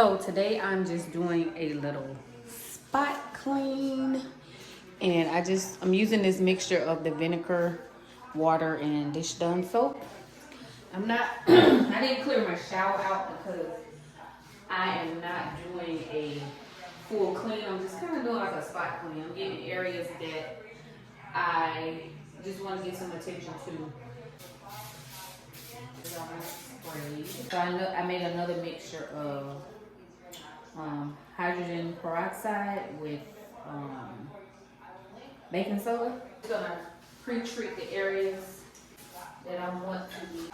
So today I'm just doing a little spot clean, and I'm using this mixture of the vinegar, water, and dish Dawn soap. I'm not I didn't clear my shower out because I am not doing a full clean. I'm just kind of doing like a spot clean. I'm getting areas that I just want to get some attention to. So I made another mixture of hydrogen peroxide with baking soda. It's gonna pre-treat the areas that I want to be